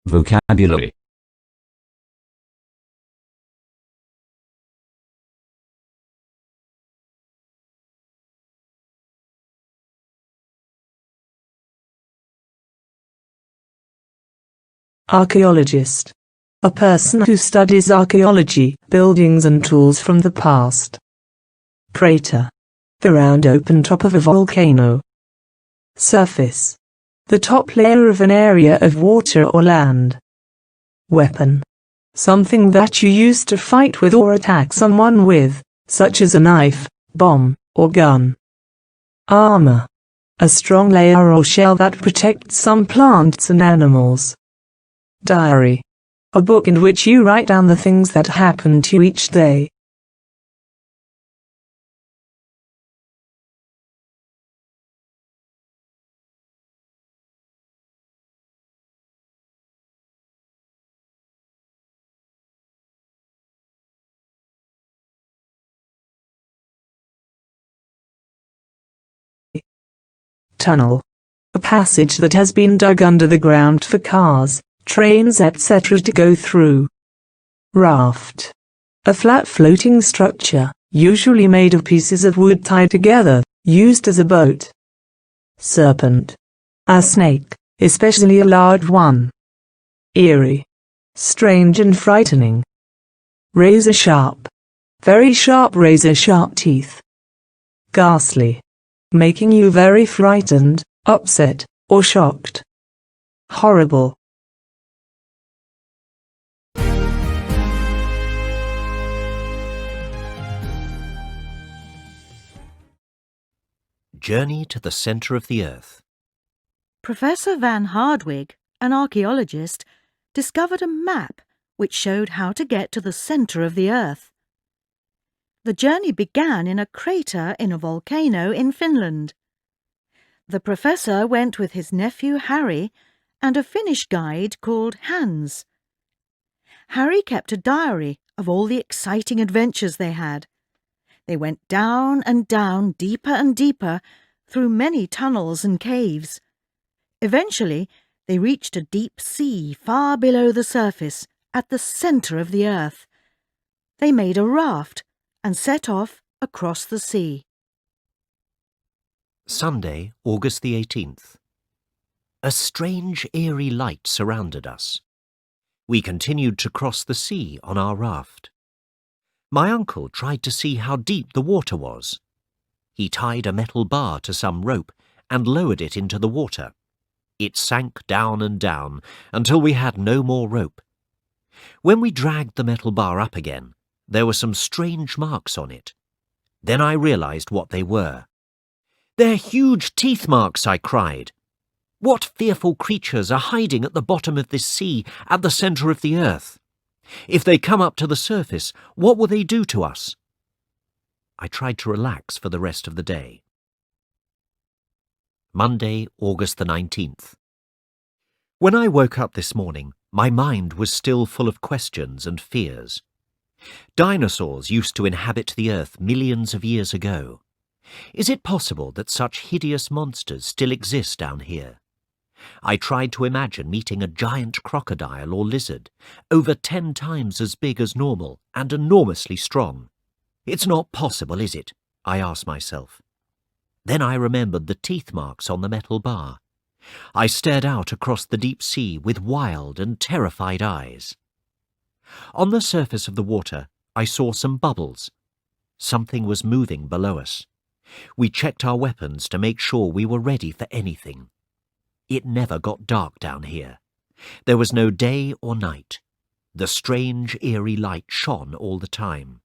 Vocabulary. Archaeologist. A person who studies archaeology, buildings and tools from the past. Crater. The round open top of a volcano. Surface. The top layer of an area of water or land. Weapon. Something that you use to fight with or attack someone with, such as a knife, bomb, or gun. Armor. A strong layer or shell that protects some plants and animals. Diary. A book in which you write down the things that happen to you each day. Tunnel. A passage that has been dug under the ground for cars, trains etc. to go through. Raft. A flat floating structure, usually made of pieces of wood tied together, used as a boat. Serpent. A snake, especially a large one. Eerie. Strange and frightening. Razor sharp. Very sharp razor sharp teeth. Ghastly. Making you very frightened, upset, or shocked. Horrible. Journey to the Centre of the Earth. Professor Van Hardwigg, an archaeologist, discovered a map which showed how to get to the centre of the Earth. The journey began in a crater in a volcano in Finland. The professor went with his nephew Harry and a Finnish guide called Hans. Harry kept a diary of all the exciting adventures they had. They went down and down, deeper and deeper, through many tunnels and caves. Eventually, they reached a deep sea far below the surface, at the centre of the Earth. They made a raft and set off across the sea. Sunday, August the 18th. A strange, eerie light surrounded us. We continued to cross the sea on our raft. My uncle tried to see how deep the water was. He tied a metal bar to some rope and lowered it into the water. It sank down and down until we had no more rope. When we dragged the metal bar up again, there were some strange marks on it. Then I realized what they were. "They're huge teeth marks," I cried. "What fearful creatures are hiding at the bottom of this sea at the centre of the Earth? If they come up to the surface, what will they do to us?" I tried to relax for the rest of the day. Monday, August the 19th. When I woke up this morning, my mind was still full of questions and fears. Dinosaurs used to inhabit the Earth millions of years ago. Is it possible that such hideous monsters still exist down here? I tried to imagine meeting a giant crocodile or lizard, over 10 times as big as normal and enormously strong. It's not possible, is it? I asked myself. Then I remembered the teeth marks on the metal bar. I stared out across the deep sea with wild and terrified eyes. On the surface of the water, I saw some bubbles. Something was moving below us. We checked our weapons to make sure we were ready for anything. It never got dark down here. There was no day or night. The strange, eerie light shone all the time.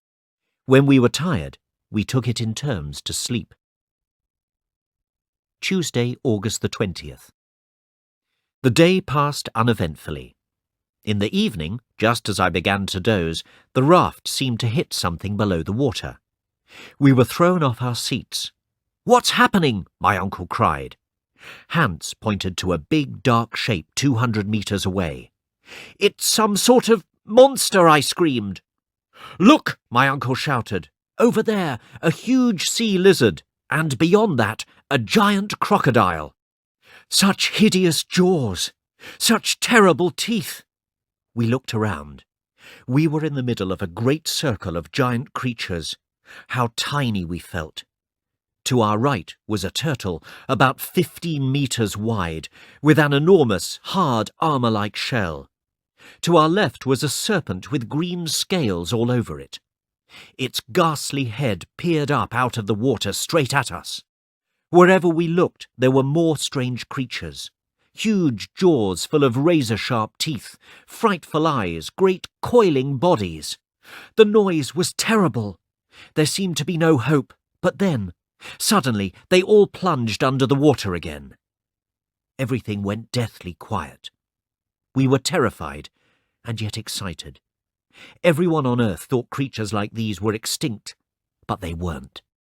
When we were tired, we took it in turns to sleep. Tuesday, August the 20th. The day passed uneventfully. In the evening, just as I began to doze, the raft seemed to hit something below the water. We were thrown off our seats. "What's happening?" my uncle cried. Hans pointed to a big dark shape 200 meters away. "It's some sort of monster," I screamed. "Look," my uncle shouted. "Over there, a huge sea lizard, and beyond that, a giant crocodile. Such hideous jaws! Such terrible teeth! We looked around. We were in the middle of a great circle of giant creatures. How tiny we felt. To our right was a turtle, about 15 meters wide, with an enormous, hard, armor-like shell. To our left was a serpent with green scales all over it. Its ghastly head peered up out of the water straight at us. Wherever we looked, there were more strange creatures. Huge jaws full of razor-sharp teeth, frightful eyes, great coiling bodies. The noise was terrible. There seemed to be no hope, but then, suddenly, they all plunged under the water again. Everything went deathly quiet. We were terrified, and yet excited. Everyone on Earth thought creatures like these were extinct, but they weren't.